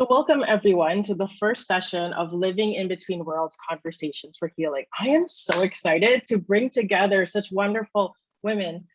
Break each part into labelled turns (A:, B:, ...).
A: So welcome everyone to the first session of Living in Between Worlds Conversations for Healing. I am so excited to bring together such wonderful women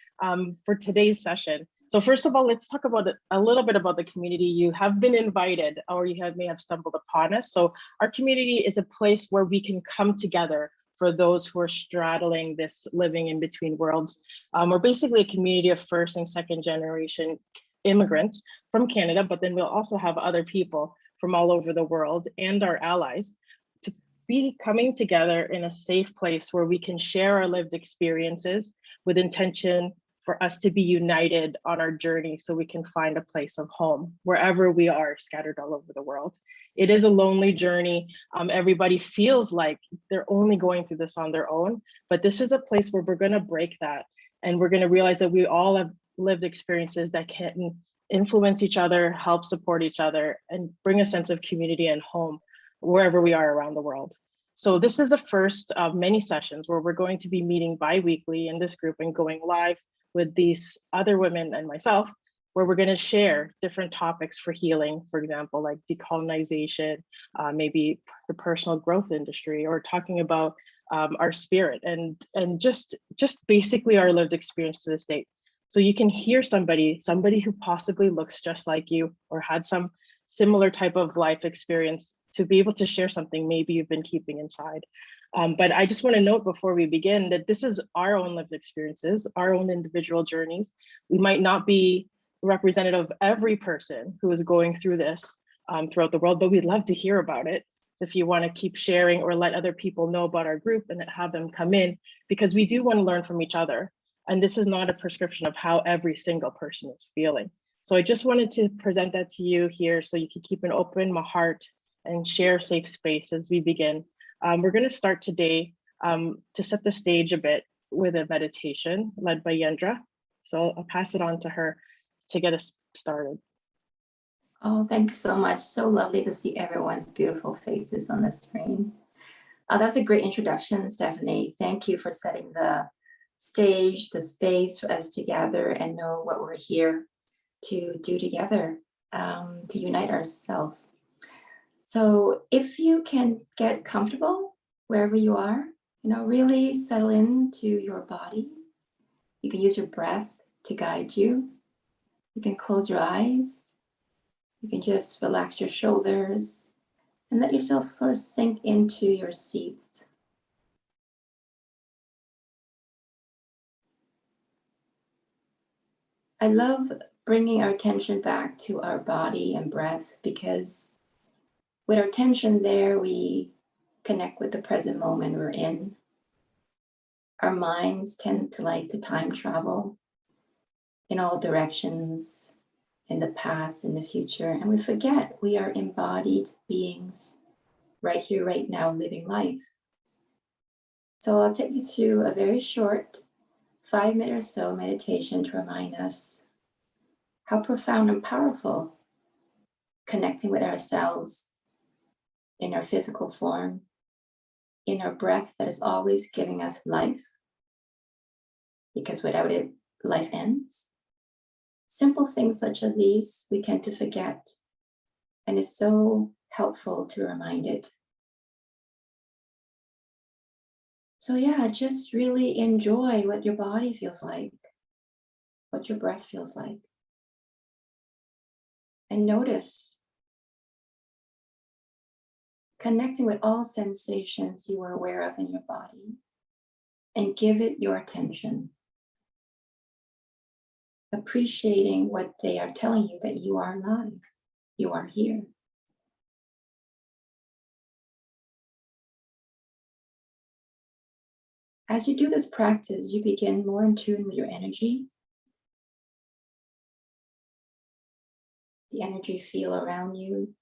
A: for today's session. So first of all, let's talk about a little bit about the community. You have been invited or may have stumbled upon us. So our community is a place where we can come together for those who are straddling this living in between worlds. We're basically a community of first and second generation immigrants from Canada, but then we'll also have other people from all over the world and our allies to be coming together in a safe place where we can share our lived experiences with intention for us to be united on our journey so we can find a place of home wherever we are scattered all over the world. It is a lonely journey. Everybody feels like they're only going through this on their own, but this is a place where we're gonna break that and we're gonna realize that we all have lived experiences that can influence each other, help support each other, and bring a sense of community and home wherever we are around the world. So this is the first of many sessions where we're going to be meeting bi-weekly in this group and going live with these other women and myself, where we're going to share different topics for healing, for example, like decolonization, maybe the personal growth industry, or talking about our spirit and just basically our lived experience to this date. So you can hear somebody who possibly looks just like you or had some similar type of life experience to be able to share something maybe you've been keeping inside. But I just want to note before we begin that this is our own lived experiences, our own individual journeys. We might not be representative of every person who is going through this throughout the world, but we'd love to hear about it. If you want to keep sharing or let other people know about our group and have them come in, because we do want to learn from each other. And this is not a prescription of how every single person is feeling. So I just wanted to present that to you here so you can keep an open heart and share safe space as we begin. We're going to start today to set the stage a bit with a meditation led by Yendra. So I'll pass it on to her to get us started.
B: Oh, thanks so much. So lovely to see everyone's beautiful faces on the screen. That was a great introduction, Stephanie. Thank you for setting the stage, the space for us to gather and know what we're here to do together, to unite ourselves. So if you can get comfortable wherever you are, really settle into your body. You can use your breath to guide you. You can close your eyes. You can just relax your shoulders and let yourself sort of sink into your seats. I love bringing our attention back to our body and breath because with our attention there, we connect with the present moment we're in. Our minds tend to like to time travel in all directions, in the past, in the future, and we forget we are embodied beings right here, right now, living life. So I'll take you through a very short 5-minute or so meditation to remind us how profound and powerful connecting with ourselves in our physical form, in our breath that is always giving us life, because without it, life ends. Simple things such as these we tend to forget, and it's so helpful to remind it. So yeah, just really enjoy what your body feels like, what your breath feels like. And notice connecting with all sensations you are aware of in your body and give it your attention. Appreciating what they are telling you, that you are alive, you are here. As you do this practice, you begin more in tune with your energy, the energy field around you.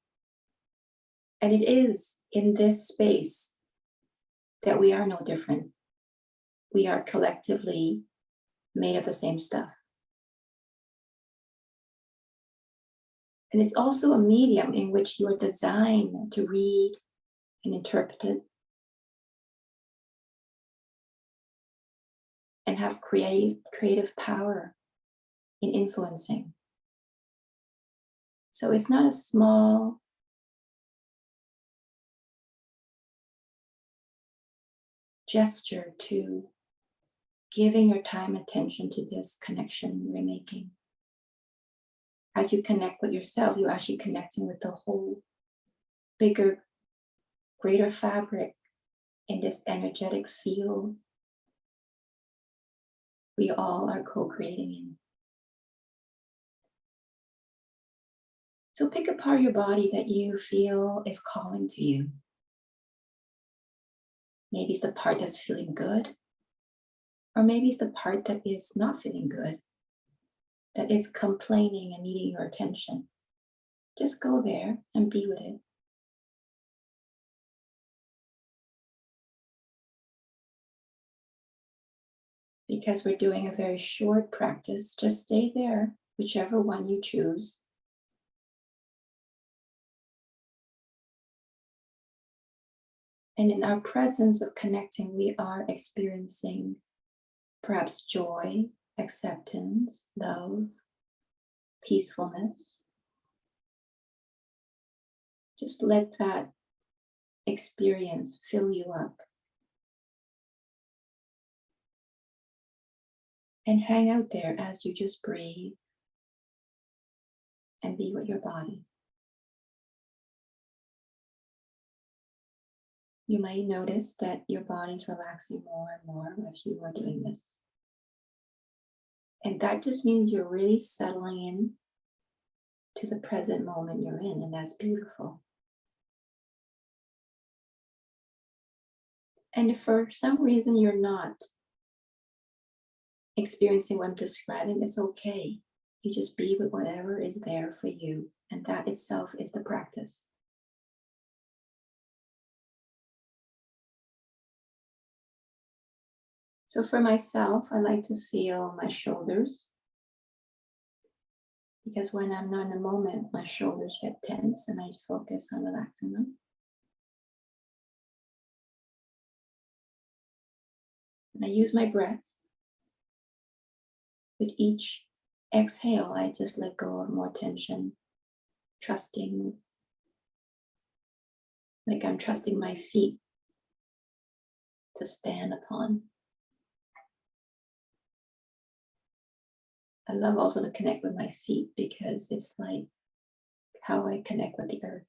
B: And it is in this space that we are no different. We are collectively made of the same stuff. And it's also a medium in which you are designed to read and interpret it and have creative power in influencing. So it's not a small gesture to giving your time and attention to this connection you're making. As you connect with yourself, you're actually connecting with the whole bigger, greater fabric in this energetic field we all are co-creating in. So pick a part of your body that you feel is calling to you. Maybe it's the part that's feeling good, or maybe it's the part that is not feeling good, that is complaining and needing your attention. Just go there and be with it. Because we're doing a very short practice, just stay there, whichever one you choose. And in our presence of connecting, we are experiencing perhaps joy, acceptance, love, peacefulness. Just let that experience fill you up. And hang out there as you just breathe and be with your body. You might notice that your body's relaxing more and more as you are doing this. And that just means you're really settling in to the present moment you're in, and that's beautiful. And if for some reason you're not experiencing what I'm describing, it's okay. You just be with whatever is there for you, and that itself is the practice. So for myself, I like to feel my shoulders, because when I'm not in the moment, my shoulders get tense and I focus on relaxing them. And I use my breath. With each exhale, I just let go of more tension, trusting, like I'm trusting my feet to stand upon. I love also to connect with my feet because it's like how I connect with the earth.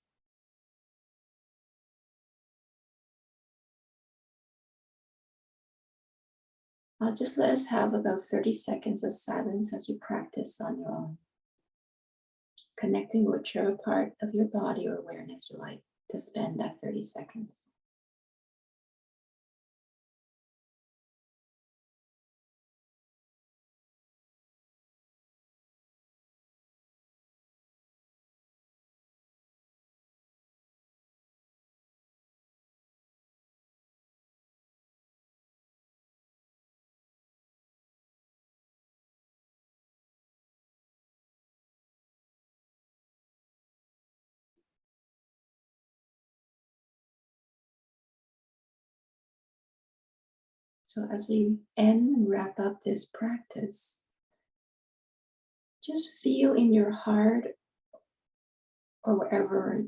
B: I'll just let us have about 30 seconds of silence as you practice on your own. Connecting with whichever part of your body or awareness you like to spend that 30 seconds. So as we end and wrap up this practice, just feel in your heart or wherever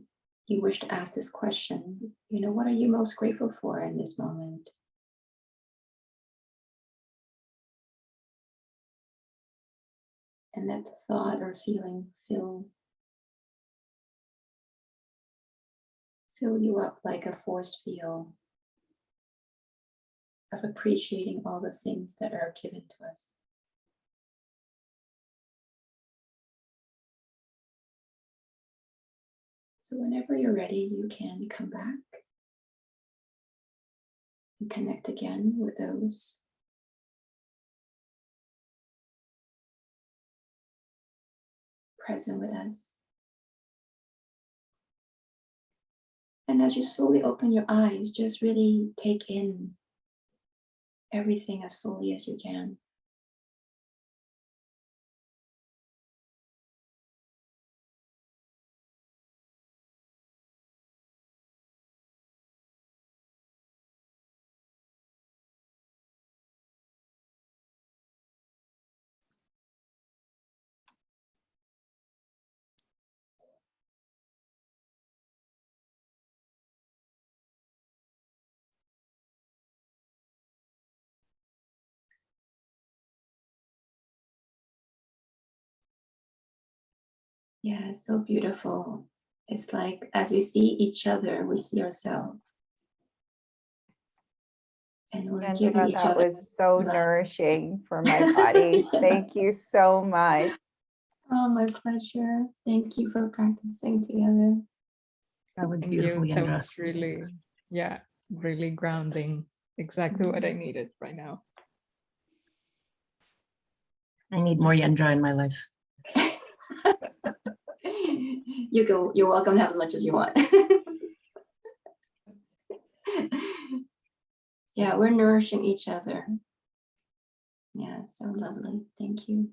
B: you wish to ask this question, what are you most grateful for in this moment? And let the thought or feeling fill you up like a force field of appreciating all the things that are given to us. So whenever you're ready, you can come back and connect again with those present with us. And as you slowly open your eyes, just really take in everything as fully as you can. Yeah, it's so beautiful. It's like as we see each other, we see ourselves. And we're giving
C: Angela,
B: each
C: that
B: other
C: was so
B: love.
C: nourishing for my body.
B: Yeah.
C: Thank you so much.
B: Oh, my pleasure. Thank you for practicing together.
D: That was
E: Thank
D: beautiful,
E: you. That
D: Yandra.
E: was really, yeah, really grounding. Exactly what I needed right now.
D: I need more Yandra in my life.
B: You're welcome to have as much as you want. Yeah, we're nourishing each other. Yeah, so lovely. Thank you.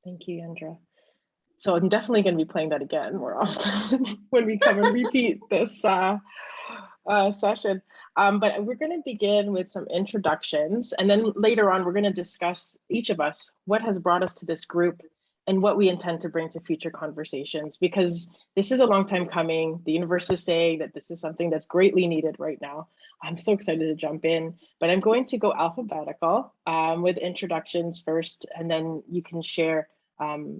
A: Thank you, Yandra. So I'm definitely going to be playing that again more often when we come and repeat this session. But we're going to begin with some introductions, and then later on, we're going to discuss, each of us, what has brought us to this group and what we intend to bring to future conversations, because this is a long time coming. The universe is saying that this is something that's greatly needed right now. I'm so excited to jump in, but I'm going to go alphabetical with introductions first, and then you can share,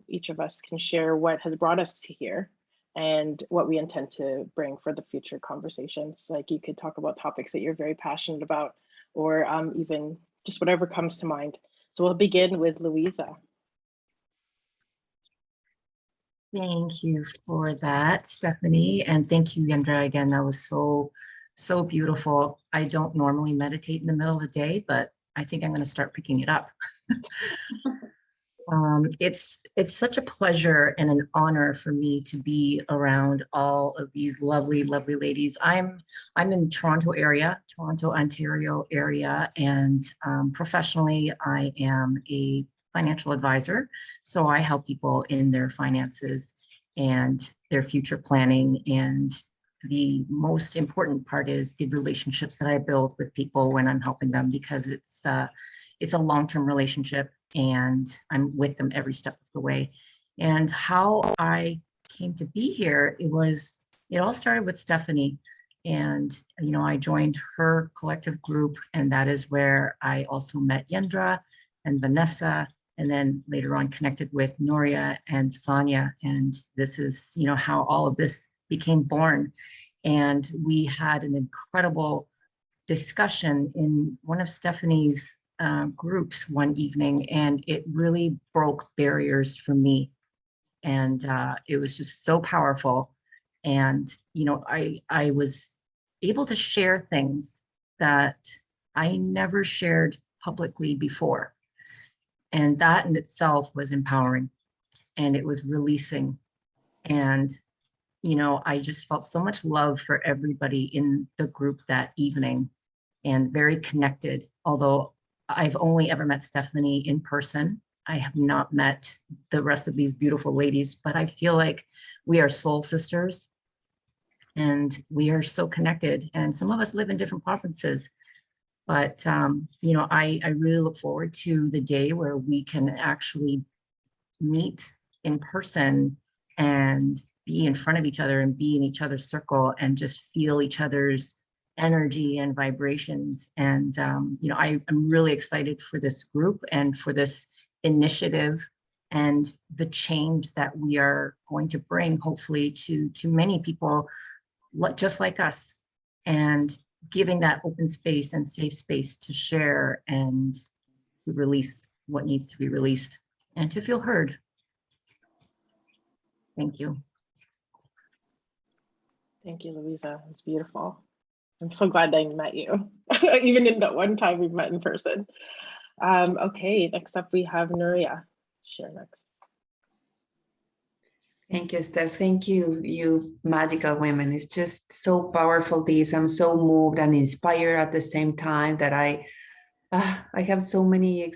A: each of us can share what has brought us to here and what we intend to bring for the future conversations. Like you could talk about topics that you're very passionate about, or even just whatever comes to mind. So we'll begin with Louisa.
D: Thank you for that, Stephanie. And thank you, Yandra, again. That was so beautiful. I don't normally meditate in the middle of the day, but I think I'm going to start picking it up. It's such a pleasure and an honor for me to be around all of these lovely ladies. I'm in Toronto, Ontario area, and professionally, I am a financial advisor. So I help people in their finances and their future planning. And the most important part is the relationships that I build with people when I'm helping them, because it's a long-term relationship, and I'm with them every step of the way. And how I came to be here, it all started with Stephanie. And, I joined her collective group, and that is where I also met Yandra and Vanessa, and then later on connected with Noria and Sonia. And this is, how all of this became born. And we had an incredible discussion in one of Stephanie's groups one evening, and it really broke barriers for me. And it was just so powerful. And, I was able to share things that I never shared publicly before. And that in itself was empowering, and it was releasing. And, I just felt so much love for everybody in the group that evening, and very connected. Although I've only ever met Stephanie in person, I have not met the rest of these beautiful ladies, but I feel like we are soul sisters, and we are so connected. And some of us live in different provinces, but I really look forward to the day where we can actually meet in person and be in front of each other and be in each other's circle and just feel each other's energy and vibrations. And I'm really excited for this group and for this initiative and the change that we are going to bring, hopefully, to many people just like us, and giving that open space and safe space to share and to release what needs to be released and to feel heard. Thank you.
A: Thank you, Louisa. It's beautiful. I'm so glad I met you, even in that one time we've met in person. Okay, next up we have Nuria. Share next.
F: Thank you, Steph. Thank you, you magical women. It's just so powerful, this. I'm so moved and inspired at the same time that I have so many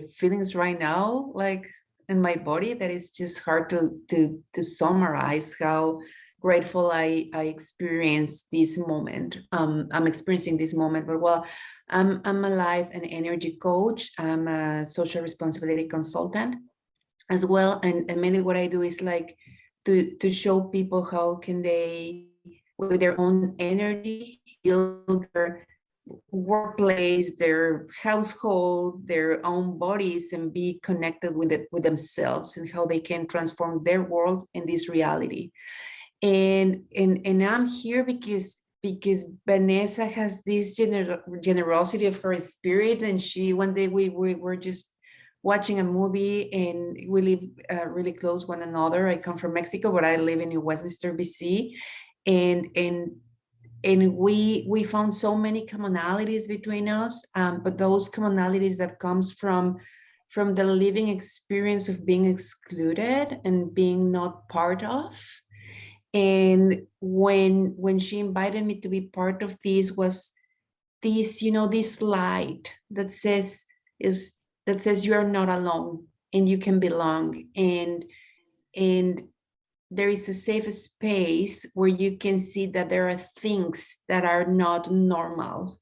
F: feelings right now, like in my body, that it's just hard to summarize how grateful I experienced this moment. I'm experiencing this moment, but well, I'm a life and energy coach. I'm a social responsibility consultant as well. And mainly what I do is like to show people how can they, with their own energy, heal workplace, their household, their own bodies, and be connected with it, with themselves, and how they can transform their world in this reality. And I'm here because Vanessa has this generosity of her spirit, and she, one day we were just watching a movie, and we live really close one another. I come from Mexico, but I live in Westminster, BC, and we found so many commonalities between us, but those commonalities that comes from the living experience of being excluded and being not part of. And when she invited me to be part of this, was this, you know, this light that says you are not alone and you can belong, and there is a safe space where you can see that there are things that are not normal,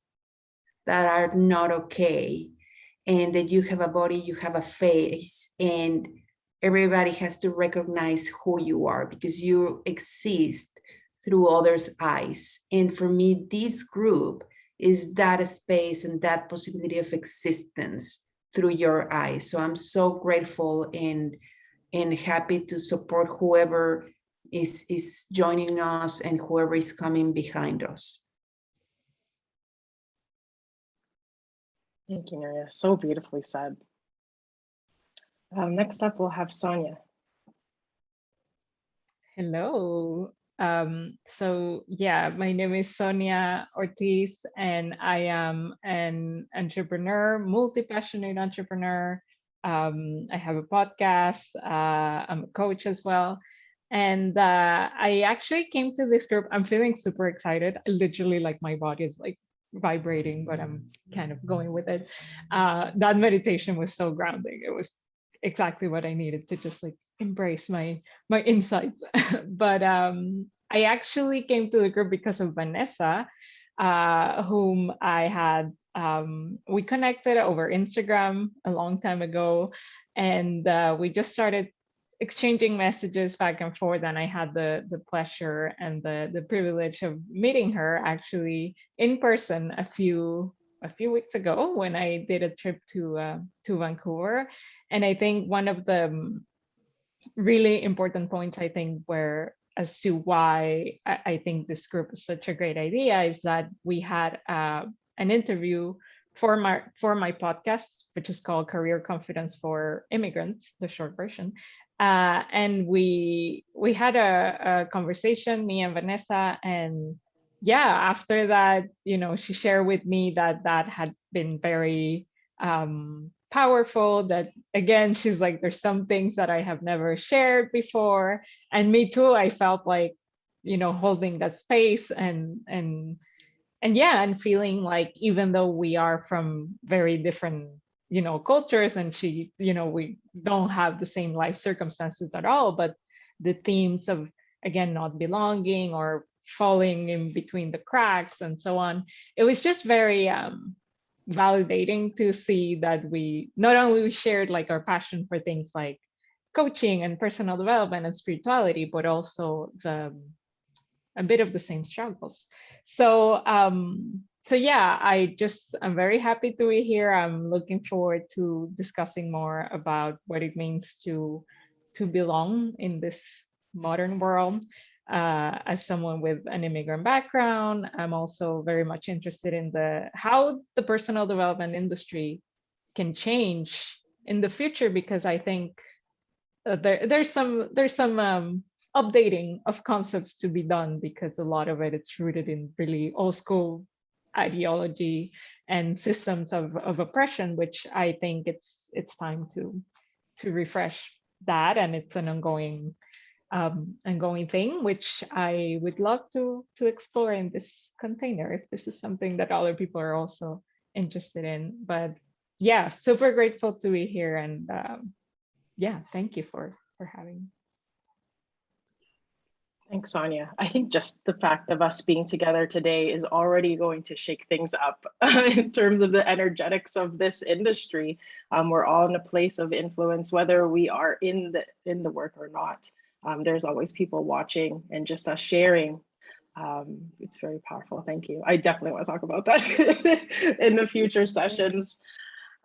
F: that are not okay, and that you have a body, you have a face, and everybody has to recognize who you are because you exist through others' eyes. And for me, this group is that space and that possibility of existence through your eyes. So I'm so grateful and happy to support whoever is joining us and whoever is coming behind us.
A: Thank you, Maria. So beautifully said. Next up, we'll have Sonia.
E: Hello. So yeah, my name is Sonia Ortiz, and I am an entrepreneur, multi-passionate entrepreneur. I have a podcast. I'm a coach as well. And I actually came to this group. I'm feeling super excited. Literally, like my body is like vibrating, but I'm kind of going with it. That meditation was so grounding. It was exactly what I needed to just like embrace my insights. But I actually came to the group because of Vanessa, whom I had, we connected over Instagram a long time ago, and we just started exchanging messages back and forth, and I had the pleasure and the privilege of meeting her actually in person a few weeks ago when I did a trip to Vancouver. And I think one of the really important points, I think, where as to why I think this group is such a great idea is that we had an interview for my podcast, which is called Career Confidence for Immigrants, the short version. And we had a conversation, me and Vanessa, and yeah, after that, you know, she shared with me that had been very powerful. That again, she's like, there's some things that I have never shared before, and me too. I felt like, you know, holding that space and yeah, and feeling like even though we are from very different, you know, cultures, and she, you know, we don't have the same life circumstances at all, but the themes of, again, not belonging or falling in between the cracks and so on, it was just very validating to see that we not only shared like our passion for things like coaching and personal development and spirituality, but also a bit of the same struggles. So yeah, I'm very happy to be here. I'm looking forward to discussing more about what it means to belong in this modern world. As someone with an immigrant background, I'm also very much interested in how the personal development industry can change in the future, because I think there's some updating of concepts to be done, because a lot of it's rooted in really old school ideology and systems of oppression, which I think it's time to refresh that, and it's an ongoing thing, which I would love to explore in this container if this is something that other people are also interested in. But yeah, super grateful to be here, and yeah, thank you for having me.
A: Thanks, Sonia. I think just the fact of us being together today is already going to shake things up in terms of the energetics of this industry. We're all in a place of influence, whether we are in the work or not. There's always people watching, and just us sharing It's very powerful. Thank you. I definitely want to talk about that in the future sessions.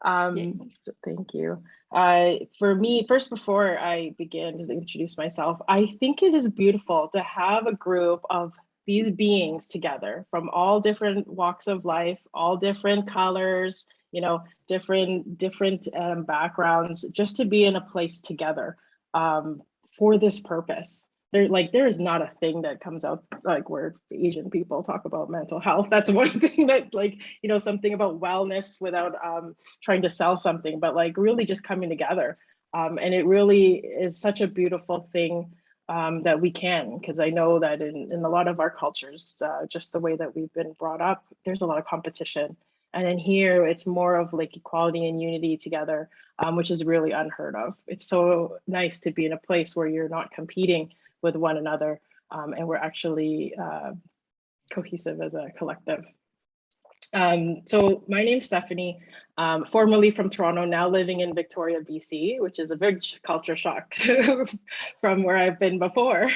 A: So thank you. For me, first, before I begin to introduce myself, I think it is beautiful to have a group of these beings together from all different walks of life, all different colors, you know, different backgrounds, just to be in a place together for this purpose. There is not a thing that comes out like where Asian people talk about mental health. That's one thing that, like, you know, something about wellness without trying to sell something, but like really just coming together. And it really is such a beautiful thing that we can, because I know that in a lot of our cultures, just the way that we've been brought up, there's a lot of competition. And in here, it's more of like equality and unity together, which is really unheard of. It's so nice to be in a place where you're not competing with one another, and we're actually cohesive as a collective. So my name's Stephanie, formerly from Toronto, now living in Victoria, BC, which is a big culture shock from where I've been before.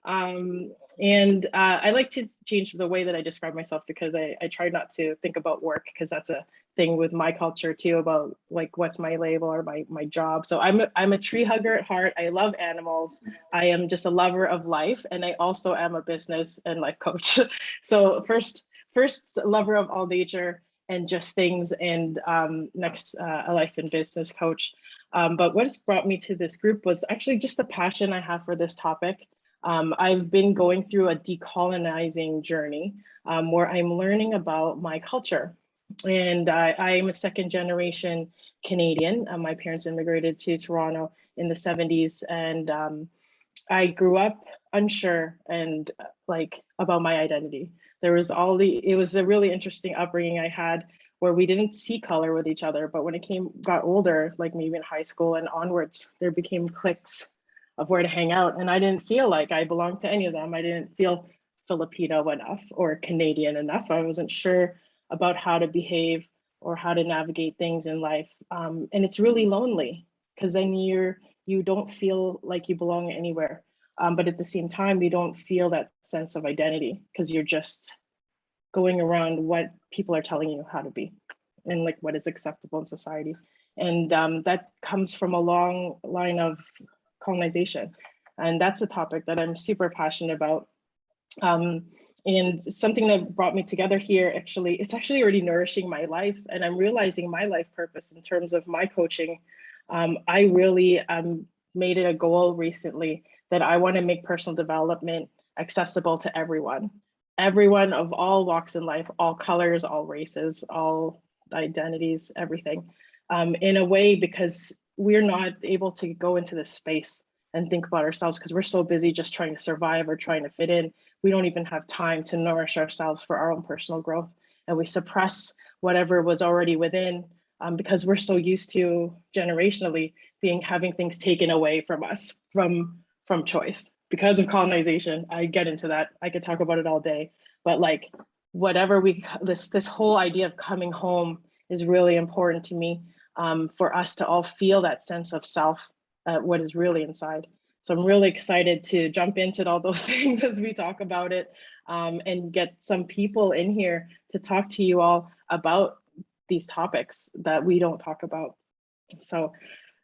A: And I like to change the way that I describe myself, because I try not to think about work, because that's a thing with my culture too, about like what's my label or my job. So I'm a tree hugger at heart. I love animals. I am just a lover of life, and I also am a business and life coach. So first lover of all nature and just things, and next a life and business coach. But what has brought me to this group was actually just the passion I have for this topic. I've been going through a decolonizing journey where I'm learning about my culture. And I am a second generation Canadian. My parents immigrated to Toronto in the 70s, and I grew up unsure and like about my identity. There was it was a really interesting upbringing I had, where we didn't see color with each other, but when it got older, like maybe in high school and onwards, there became cliques of where to hang out. And I didn't feel like I belonged to any of them. I didn't feel Filipino enough or Canadian enough. I wasn't sure about how to behave or how to navigate things in life. And it's really lonely, because then you don't feel like you belong anywhere. But at the same time, you don't feel that sense of identity, because you're just going around what people are telling you how to be and like what is acceptable in society. And that comes from a long line of colonization. And that's a topic that I'm super passionate about. And something that brought me together here, it's actually already nourishing my life, and I'm realizing my life purpose in terms of my coaching. I really made it a goal recently that I want to make personal development accessible to everyone of all walks in life, all colors, all races, all identities, everything, in a way, because we're not able to go into this space and think about ourselves, because we're so busy just trying to survive or trying to fit in. We don't even have time to nourish ourselves for our own personal growth. And we suppress whatever was already within, because we're so used to generationally having things taken away from us from choice because of colonization. I get into that. I could talk about it all day, but like whatever this whole idea of coming home is really important to me, for us to all feel that sense of self, what is really inside. So I'm really excited to jump into all those things as we talk about it, and get some people in here to talk to you all about these topics that we don't talk about. So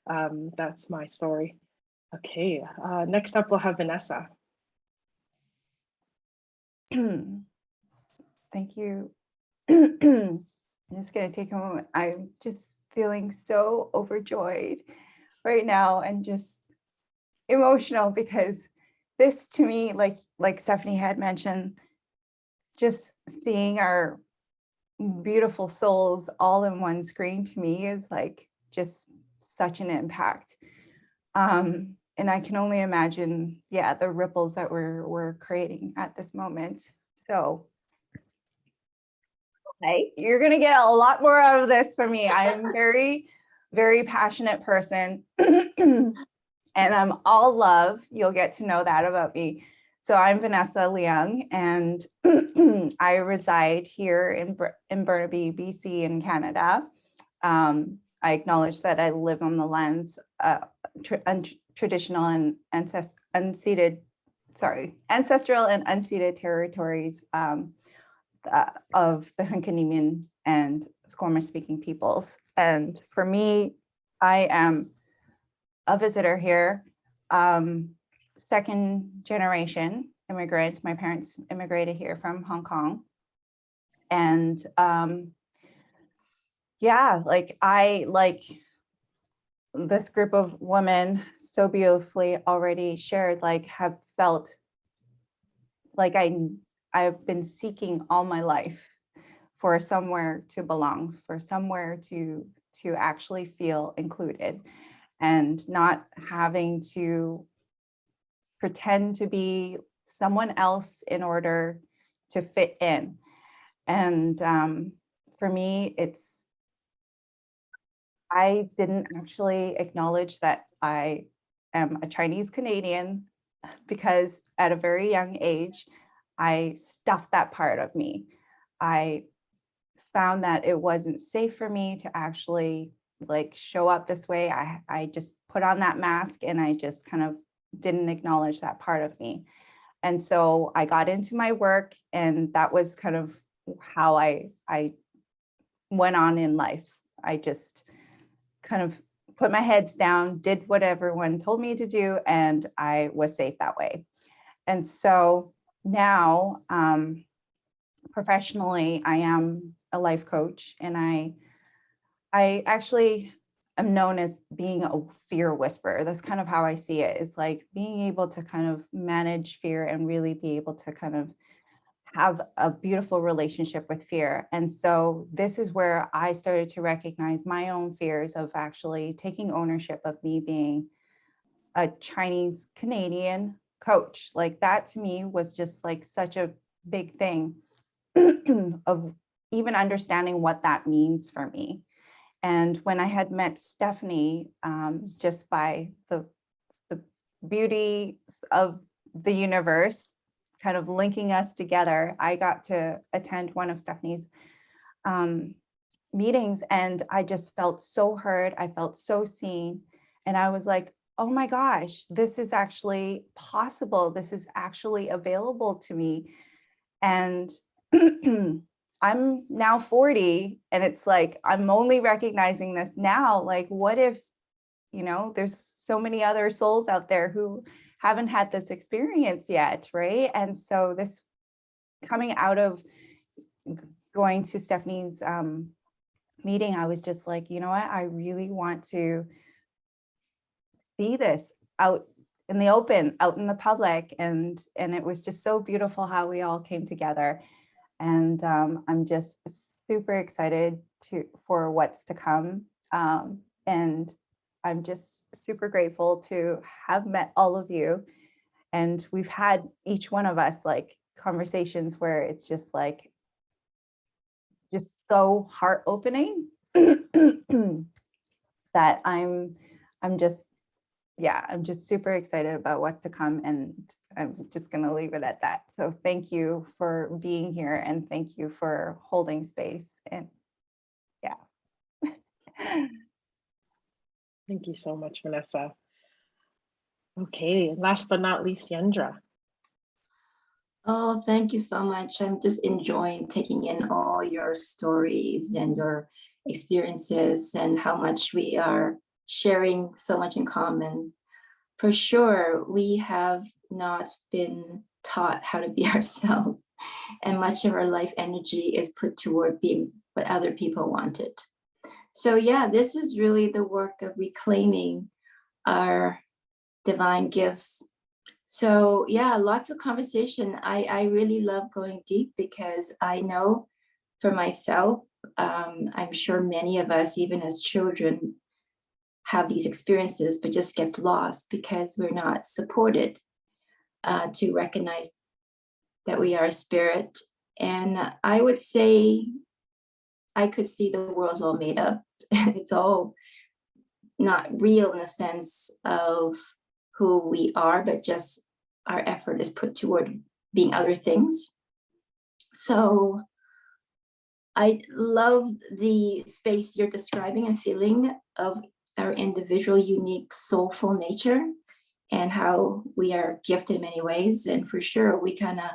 A: that's my story. Okay, next up we'll have Vanessa.
C: Thank you. I'm just going to take a moment. I'm just feeling so overjoyed right now and just emotional, because this to me, like Stephanie had mentioned, just seeing our beautiful souls all in one screen to me is like just such an impact. And I can only imagine, yeah, the ripples that we're creating at this moment. So hey, you're gonna get a lot more out of this from me. I'm very, very passionate person. And I'm all love. You'll get to know that about me. So I'm Vanessa Leung, and I reside here in Burnaby, BC in Canada. I acknowledge that I live on the lands, traditional and unceded ancestral and unceded territories of the Hunkaninian and Squamish speaking peoples. And for me, I am a visitor here, second generation immigrant. My parents immigrated here from Hong Kong. And yeah, like I like this group of women so beautifully already shared, like have felt like I've been seeking all my life for somewhere to belong, for somewhere to actually feel included, and not having to pretend to be someone else in order to fit in. And for me, I didn't actually acknowledge that I am a Chinese Canadian because at a very young age, I stuffed that part of me. I found that it wasn't safe for me to actually like show up this way. I just put on that mask and I just kind of didn't acknowledge that part of me. And so I got into my work, and that was kind of how I went on in life. I just kind of put my heads down, did what everyone told me to do, and I was safe that way. And so now, professionally, I am a life coach, and I actually am known as being a fear whisperer. That's kind of how I see it. It's like being able to kind of manage fear and really be able to kind of have a beautiful relationship with fear. And so this is where I started to recognize my own fears of actually taking ownership of me being a Chinese Canadian coach. Like that to me was just like such a big thing of even understanding what that means for me. And when I had met Stephanie, just by the beauty of the universe kind of linking us together, I got to attend one of Stephanie's meetings, and I just felt so heard. I felt so seen. And I was like, oh my gosh, this is actually possible. This is actually available to me. And I'm now 40, and it's like, I'm only recognizing this now. Like, what if, you know, there's so many other souls out there who haven't had this experience yet, right? And so this coming out of going to Stephanie's meeting, I was just like, you know what, I really want to see this out in the open, out in the public. And it was just so beautiful how we all came together. And I'm just super excited for what's to come. And I'm just super grateful to have met all of you. And we've had each one of us like conversations where it's just like, just so heart opening that I'm just super excited about what's to come, and I'm just going to leave it at that. So thank you for being here, and thank you for holding space. And yeah.
A: Thank you so much, Vanessa. Okay, last but not least, Yendra.
B: Oh, thank you so much. I'm just enjoying taking in all your stories and your experiences, and how much we are sharing so much in common. For sure, we have not been taught how to be ourselves, and much of our life energy is put toward being what other people wanted. So yeah, this is really the work of reclaiming our divine gifts. So yeah, lots of conversation. I really love going deep, because I know for myself, I'm sure many of us, even as children, have these experiences, but just gets lost because we're not supported to recognize that we are a spirit. And I would say I could see the world's all made up. It's all not real in the sense of who we are, but just our effort is put toward being other things. So I love the space you're describing and feeling of our individual, unique, soulful nature. and how we are gifted in many ways. And for sure, we kind of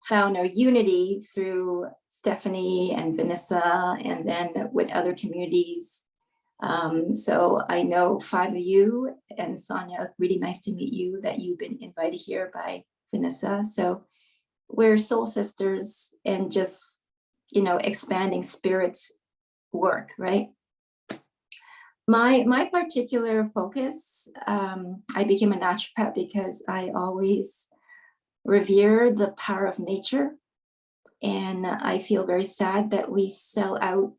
B: found our unity through Stephanie and Vanessa, and then with other communities. So I know 5 of you, and Sonia, really nice to meet you, that you've been invited here by Vanessa. So we're soul sisters, and just, expanding spirits work, right? My particular focus, I became a naturopath because I always revere the power of nature. And I feel very sad that we sell out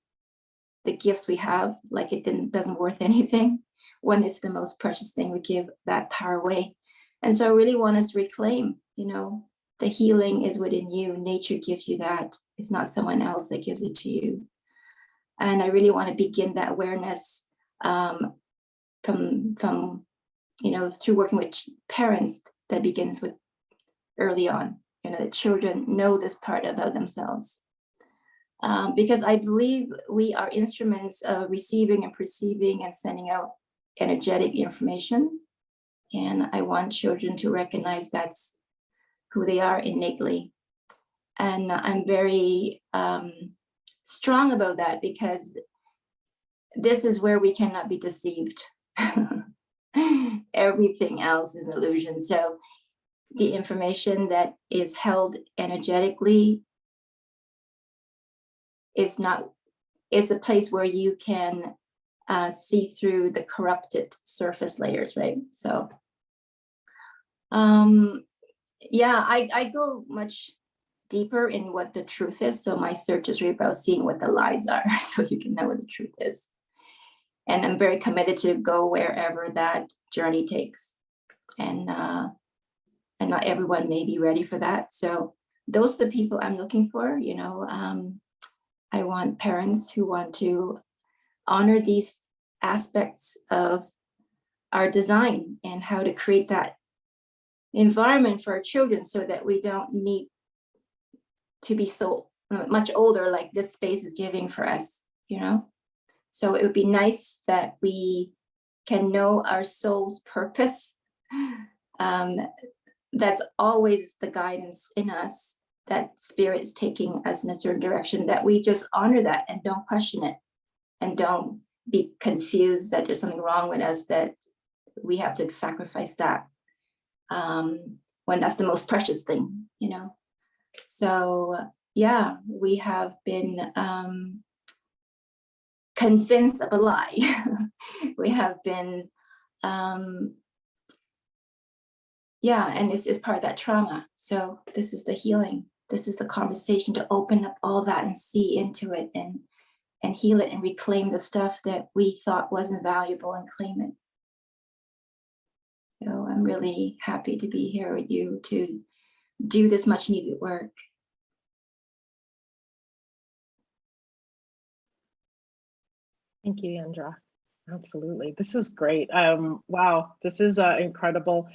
B: the gifts we have like it doesn't worth anything, when it's the most precious thing. We give that power away. And so I really want us to reclaim, the healing is within you. Nature gives you that. It's not someone else that gives it to you. And I really want to begin that awareness from through working with parents, that begins with early on, that children know this part about themselves. Because I believe we are instruments of receiving and perceiving and sending out energetic information. And I want children to recognize that's who they are innately. And I'm very strong about that, because this is where we cannot be deceived. Everything else is an illusion. So the information that is held energetically is a place where you can see through the corrupted surface layers, right? So yeah, I go much deeper in what the truth is. So my search is really about seeing what the lies are, so you can know what the truth is. And I'm very committed to go wherever that journey takes. And not everyone may be ready for that. So those are the people I'm looking for. I want parents who want to honor these aspects of our design and how to create that environment for our children, so that we don't need to be so much older, like this space is giving for us, So it would be nice that we can know our soul's purpose. That's always the guidance in us, that spirit is taking us in a certain direction, that we just honor that and don't question it, and don't be confused that there's something wrong with us, that we have to sacrifice that, when that's the most precious thing, So yeah, we have been convinced of a lie. We have been, yeah, and this is part of that trauma. So this is the healing. This is the conversation to open up all that and see into it, and heal it, and reclaim the stuff that we thought wasn't valuable, and claim it. So I'm really happy to be here with you to do this much needed work.
A: Thank you, Andra. Absolutely. This is great. Wow, this is incredible.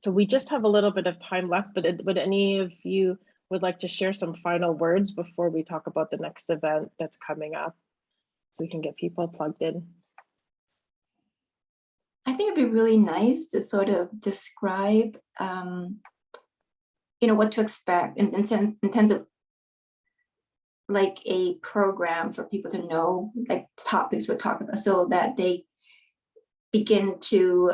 A: So we just have a little bit of time left, but would any of you would like to share some final words before we talk about the next event that's coming up, so we can get people plugged in?
B: I think it'd be really nice to sort of describe, what to expect in terms of like a program for people to know, like topics we're talking about, so that they begin to,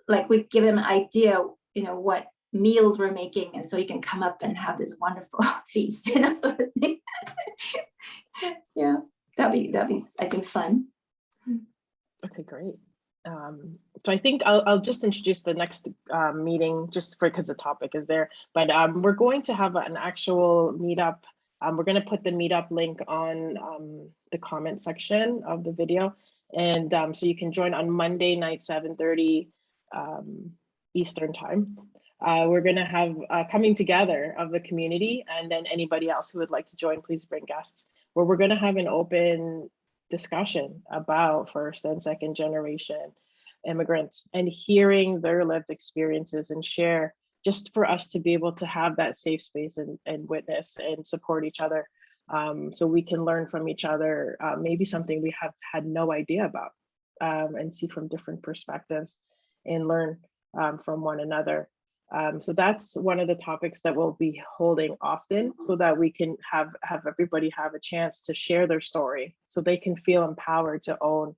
B: like we give them an idea, what meals we're making, and so you can come up and have this wonderful feast, sort of thing. Yeah, that'd be I think fun.
A: Okay, great. So I think I'll just introduce the next meeting, just because the topic is there, but we're going to have an actual meetup. We're going to put the meetup link on the comment section of the video, and so you can join on Monday night, 7:30 Eastern time. We're going to have coming together of the community, and then anybody else who would like to join, please bring guests, where we're going to have an open discussion about first and second generation immigrants, and hearing their lived experiences and share, just for us to be able to have that safe space and witness and support each other, so we can learn from each other, maybe something we have had no idea about. and see from different perspectives and learn from one another. So that's one of the topics that we'll be holding often, so that we can have everybody have a chance to share their story, so they can feel empowered to own,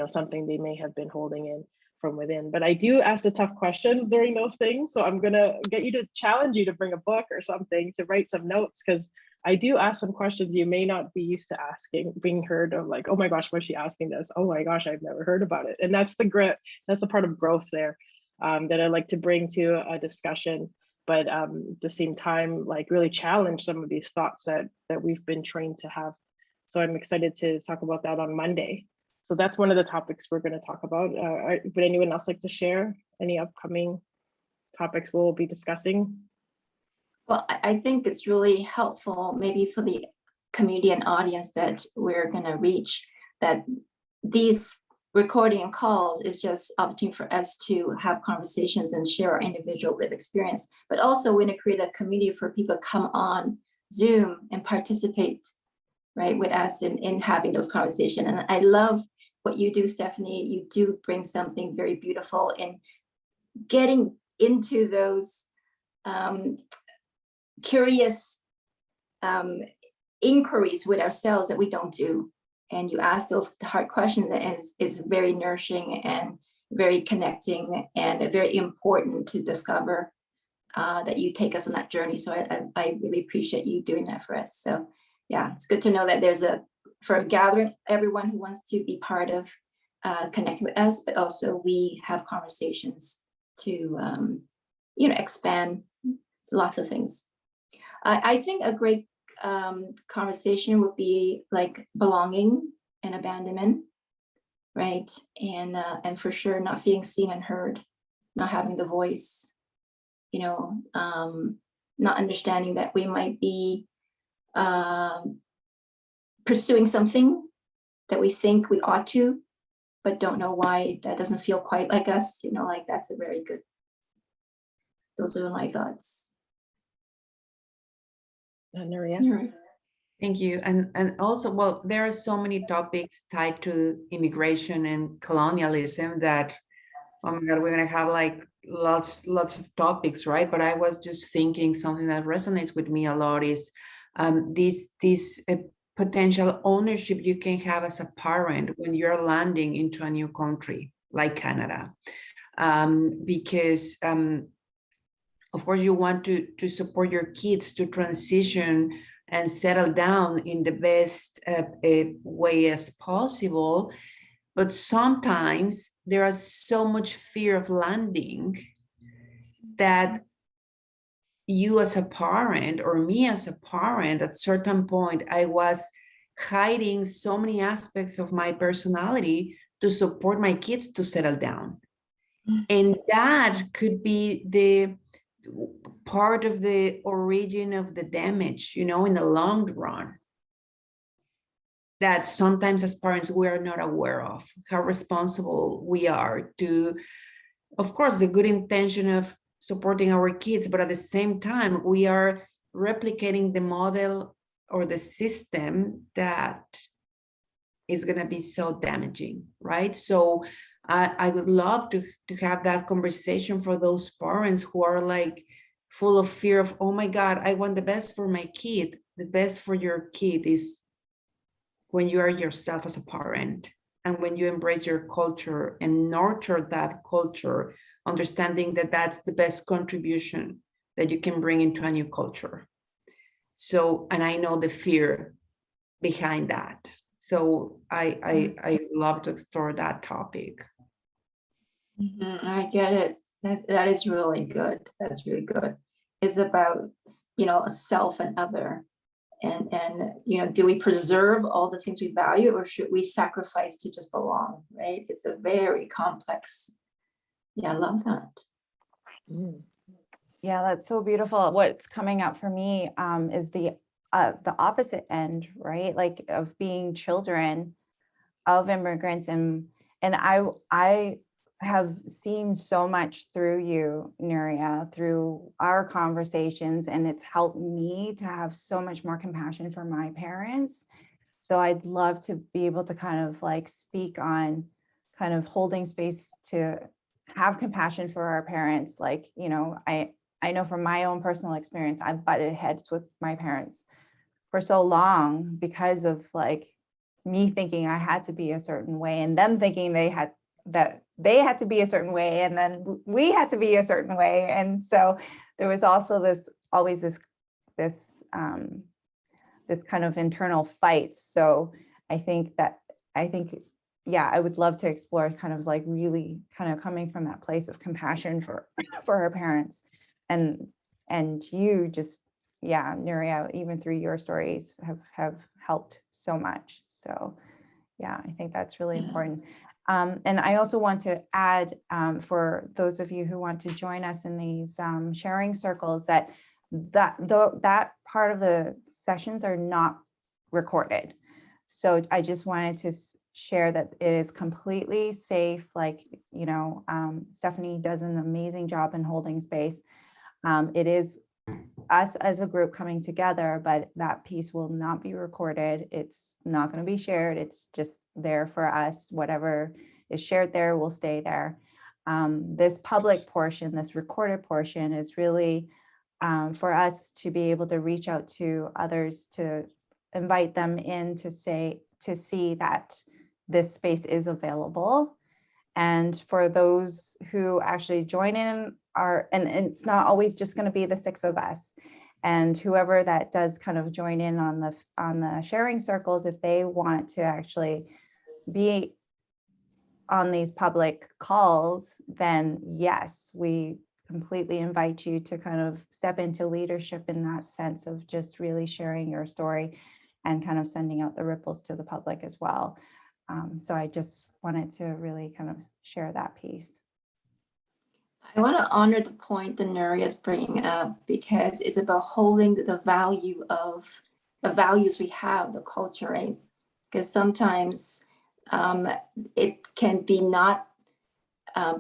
A: something they may have been holding in from within. But I do ask the tough questions during those things. So I'm gonna get you to challenge you to bring a book or something to write some notes, because I do ask some questions you may not be used to asking, being heard of, like, oh my gosh, why is she asking this? Oh my gosh, I've never heard about it. And that's the grit, that's the part of growth there. That I like to bring to a discussion, but at the same time, like, really challenge some of these thoughts that we've been trained to have. So I'm excited to talk about that on Monday. So that's one of the topics we're going to talk about. Would anyone else like to share any upcoming topics we'll be discussing?
B: Well, I think it's really helpful, maybe for the community and audience that we're going to reach, that these recording and calls is just opportunity for us to have conversations and share our individual lived experience, but also we're going to create a community for people to come on Zoom and participate, right, with us in having those conversations. And I love what you do, Stephanie. You do bring something very beautiful in getting into those curious inquiries with ourselves that we don't do. And you ask those hard questions, and is very nourishing and very connecting and very important to discover that you take us on that journey. So I really appreciate you doing that for us. So yeah, it's good to know that there's for a gathering, everyone who wants to be part of connecting with us, but also we have conversations to expand lots of things. I think a great conversation would be like belonging and abandonment, right? And for sure not feeling seen and heard, not having the voice, not understanding that we might be pursuing something that we think we ought to, but don't know why that doesn't feel quite like us, like that's a very good, those are my thoughts.
A: Nuria?
F: Thank you. And also, well, there are so many topics tied to immigration and colonialism that, oh my God, we're gonna have like lots of topics, right? But I was just thinking something that resonates with me a lot is this potential ownership you can have as a parent when you're landing into a new country like Canada, because of course you want to support your kids to transition and settle down in the best way as possible. But sometimes there is so much fear of landing that you as a parent, or me as a parent, at a certain point, I was hiding so many aspects of my personality to support my kids to settle down. And that could be the part of the origin of the damage, in the long run, that sometimes as parents we are not aware of how responsible we are to, of course, the good intention of supporting our kids, but at the same time we are replicating the model or the system that is going to be so damaging, right? So I would love to have that conversation for those parents who are like full of fear of, oh my God, I want the best for my kid. The best for your kid is when you are yourself as a parent, and when you embrace your culture and nurture that culture, understanding that that's the best contribution that you can bring into a new culture. So, and I know the fear behind that. So I love to explore that topic.
B: I get it. That is really good. That's really good. It's about, a self and other. And do we preserve all the things we value, or should we sacrifice to just belong, right? It's a very complex. Yeah, I love that.
C: Yeah, that's so beautiful. What's coming up for me is the opposite end, right? Like of being children of immigrants, and I have seen so much through you, Nuria, through our conversations, and it's helped me to have so much more compassion for my parents. So I'd love to be able to kind of like speak on kind of holding space to have compassion for our parents. Like, you know, I know from my own personal experience, I've butted heads with my parents for so long because of like me thinking I had to be a certain way and them thinking they had to be a certain way, and then we had to be a certain way. And so there was also this kind of internal fight. So I think, yeah, I would love to explore kind of like really kind of coming from that place of compassion for our parents. And you just, yeah, Nuria, even through your stories have helped so much. So yeah, I think that's really important. And I also want to add, for those of you who want to join us in these sharing circles, that part of the sessions are not recorded. So I just wanted to share that it is completely safe. Like, you know, Stephanie does an amazing job in holding space. It is us as a group coming together, but that piece will not be recorded. It's not going to be shared. It's just there for us. Whatever is shared there will stay there. This public portion, this recorded portion, is really for us to be able to reach out to others, to invite them in to see that this space is available. And for those who actually join in, and it's not always just going to be the 6 of us. And whoever that does kind of join in on the sharing circles, if they want to actually be on these public calls, then yes, we completely invite you to kind of step into leadership in that sense of just really sharing your story and kind of sending out the ripples to the public as well. So I just wanted to really kind of share that piece.
B: I want to honor the point that Nuria is bringing up, because it's about holding the value of the values we have, the culture, right? Because sometimes it can be not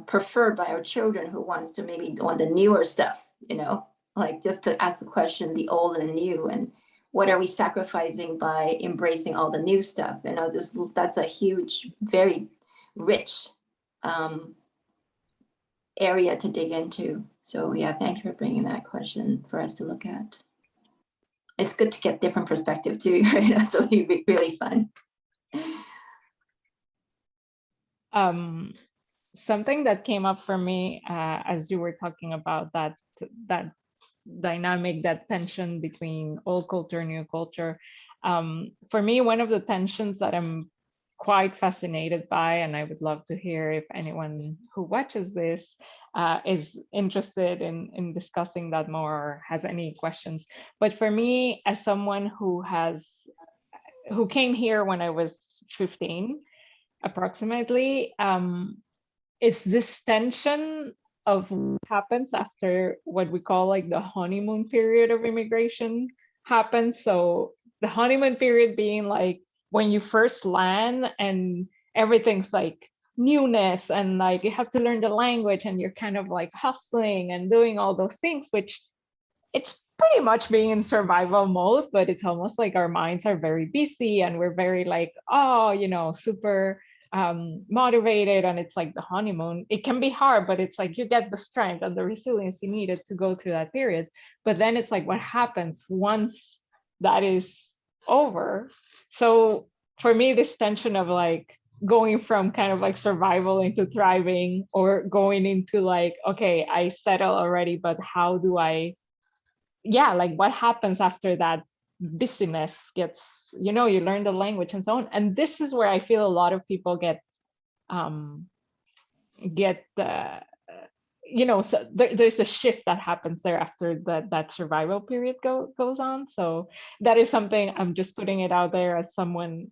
B: preferred by our children who wants to maybe want the newer stuff, you know, like just to ask the question, the old and the new, and what are we sacrificing by embracing all the new stuff? You know, that's a huge, very rich area to dig into. So yeah, thank you for bringing that question for us to look at. It's good to get different perspective too, right? So it'd be really fun.
E: Something that came up for me as you were talking about that dynamic, that tension between old culture and new culture. For me, one of the tensions that I'm quite fascinated by, and I would love to hear if anyone who watches this is interested in discussing that more or has any questions. But for me, as someone who came here when I was 15, approximately, is this tension of what happens after what we call like the honeymoon period of immigration happens. So the honeymoon period being like when you first land and everything's like newness and like you have to learn the language and you're kind of like hustling and doing all those things, which it's pretty much being in survival mode, but it's almost like our minds are very busy and we're very like, oh, you know, super motivated, and it's like the honeymoon. It can be hard, but it's like you get the strength and the resiliency needed to go through that period. But then it's like what happens once that is over. So for me, this tension of like going from kind of like survival into thriving, or going into like, okay, I settle already, but how do I, yeah, like what happens after that busyness gets, you know, you learn the language and so on. And this is where I feel a lot of people get you know, so there's a shift that happens there after that survival period goes on. So that is something, I'm just putting it out there as something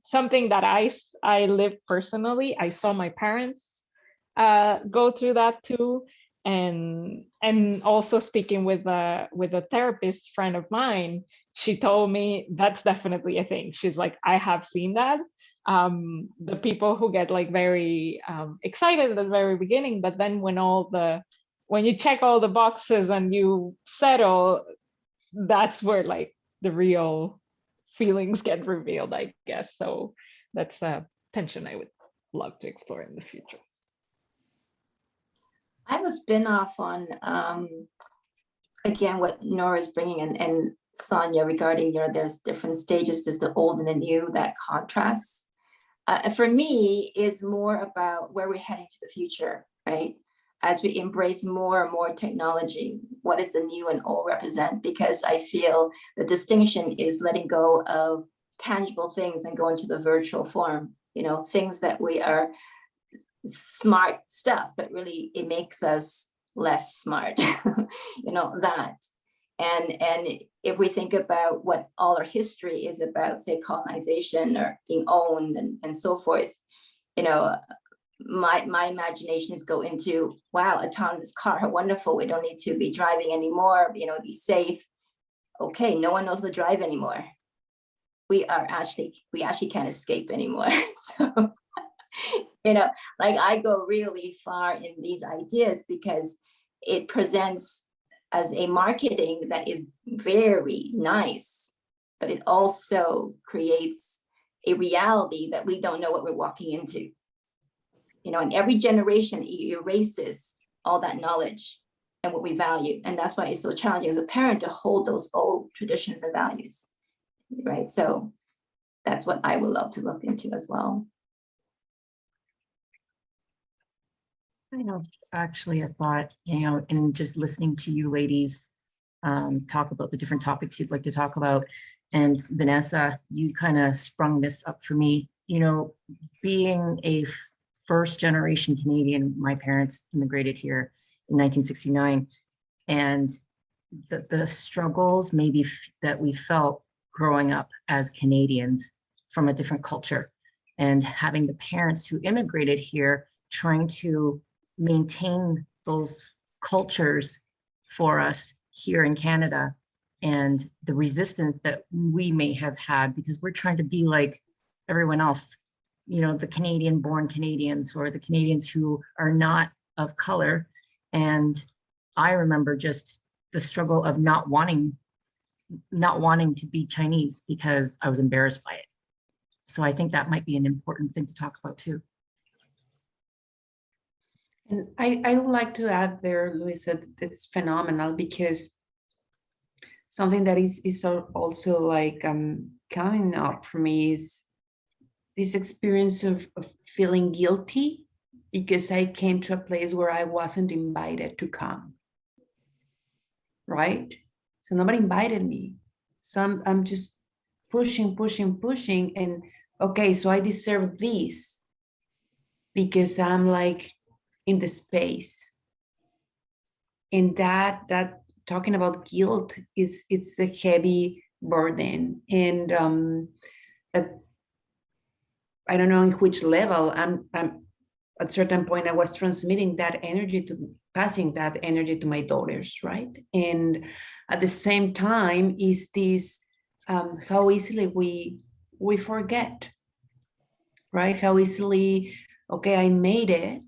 E: that I lived personally. I saw my parents go through that too. And also speaking with a therapist friend of mine, she told me that's definitely a thing. She's like, I have seen that. The people who get like very excited at the very beginning, but then when you check all the boxes and you settle, that's where like the real feelings get revealed, I guess. So that's a tension I would love to explore in the future.
B: I have a spin-off on, again, what Nora's bringing and Sonia regarding, there's different stages, there's the old and the new, that contrast. For me, is more about where we're heading to the future, right? As we embrace more and more technology, what does the new and old represent? Because I feel the distinction is letting go of tangible things and going to the virtual form, things that we are smart stuff, but really it makes us less smart, that. And if we think about what all our history is about, say colonization or being owned and so forth, my imaginations go into, wow, autonomous car, how wonderful, we don't need to be driving anymore, be safe. Okay, no one knows to drive anymore. We actually can't escape anymore. So, like I go really far in these ideas because it presents as a marketing that is very nice, but it also creates a reality that we don't know what we're walking into. And every generation erases all that knowledge and what we value. And that's why it's so challenging as a parent to hold those old traditions and values, right? So that's what I would love to look into as well.
D: I know actually a thought, and just listening to you ladies talk about the different topics you'd like to talk about. And Vanessa, you kind of sprung this up for me, being a first generation Canadian, my parents immigrated here in 1969. And the struggles maybe that we felt growing up as Canadians from a different culture, and having the parents who immigrated here trying to maintain those cultures for us here in Canada, and the resistance that we may have had because we're trying to be like everyone else, the Canadian born Canadians or the Canadians who are not of color. And I remember just the struggle of not wanting to be Chinese because I was embarrassed by it. So I think that might be an important thing to talk about too.
F: And I would like to add there, Luisa, it's phenomenal because something that is also like coming up for me is this experience of feeling guilty because I came to a place where I wasn't invited to come, right? So nobody invited me. So I'm just pushing, and okay, so I deserve this because I'm like in the space. And that talking about guilt it's a heavy burden. And I don't know in which level I'm at a certain point I was transmitting that energy passing that energy to my daughters, right? And at the same time is this how easily we forget, right? How easily, okay, I made it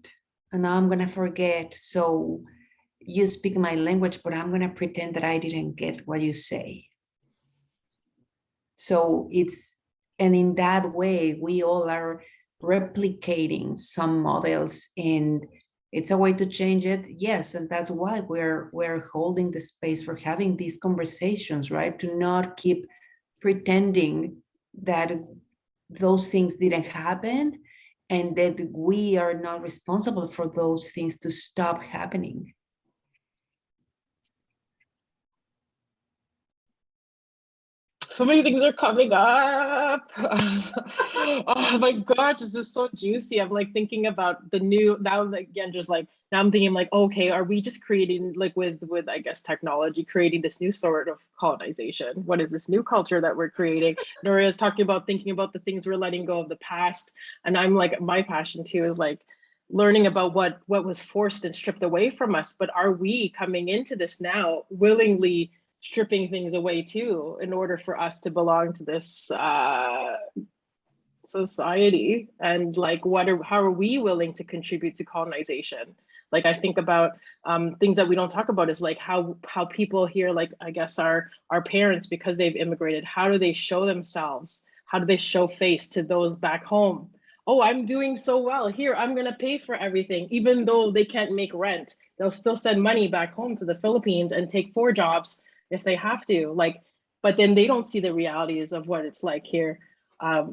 F: and now I'm gonna forget. So you speak my language, but I'm gonna pretend that I didn't get what you say. So and in that way, we all are replicating some models, and it's a way to change it. Yes, and that's why we're holding the space for having these conversations, right? To not keep pretending that those things didn't happen and that we are not responsible for those things to stop happening.
A: So many things are coming up. Oh my gosh, this is so juicy. I'm like thinking about the new, now again, just like, now I'm thinking like, okay, are we just creating like with I guess technology, creating this new sort of colonization? What is this new culture that we're creating? Noria's talking about thinking about the things we're letting go of the past. And I'm like, my passion too is like learning about what was forced and stripped away from us. But are we coming into this now willingly stripping things away too in order for us to belong to this society? And like how are we willing to contribute to colonization? Like I think about things that we don't talk about is like how people here, like I guess our parents, because they've immigrated, how do they show themselves? How do they show face to those back home? oh, I'm doing so well here, I'm gonna pay for everything, even though they can't make rent. They'll still send money back home to the Philippines and take 4 jobs if they have to. Like, but then they don't see the realities of what it's like here. I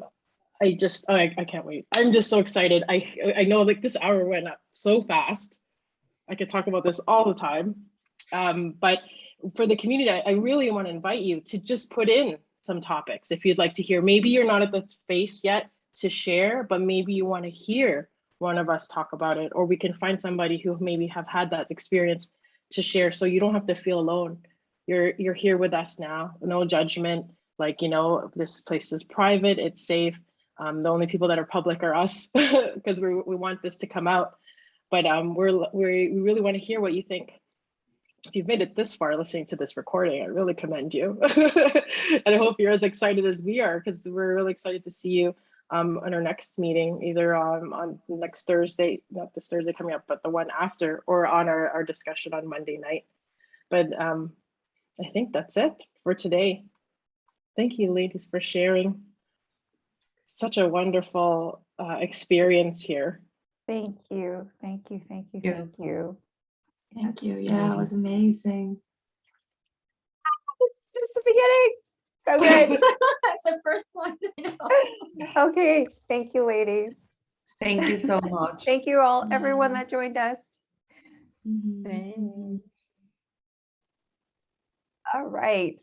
A: can't wait. I'm just so excited. I know like this hour went up so fast. I could talk about this all the time. But for the community, I really want to invite you to just put in some topics if you'd like to hear. Maybe you're not at the space yet to share, but maybe you want to hear one of us talk about it, or we can find somebody who maybe have had that experience to share, so you don't have to feel alone. You're here with us now, no judgment. Like, you know, this place is private, it's safe. The only people that are public are us because we want this to come out. But we really want to hear what you think. If you've made it this far listening to this recording, I really commend you. And I hope you're as excited as we are, because we're really excited to see you on our next meeting, either on next Thursday, not this Thursday coming up, but the one after, or on our discussion on Monday night. But I think that's it for today. Thank you, ladies, for sharing. Such a wonderful experience here.
C: Thank you. Thank you. Thank you.
F: Yeah.
C: Thank you.
B: Thank you. Yeah, it was amazing.
C: Just the beginning. So good.
B: That's the first one. I know.
C: Okay. Thank you, ladies.
F: Thank you so much.
C: Thank you all, everyone
B: Yeah.
C: that joined us.
B: Mhm.
E: Thanks.
C: All right.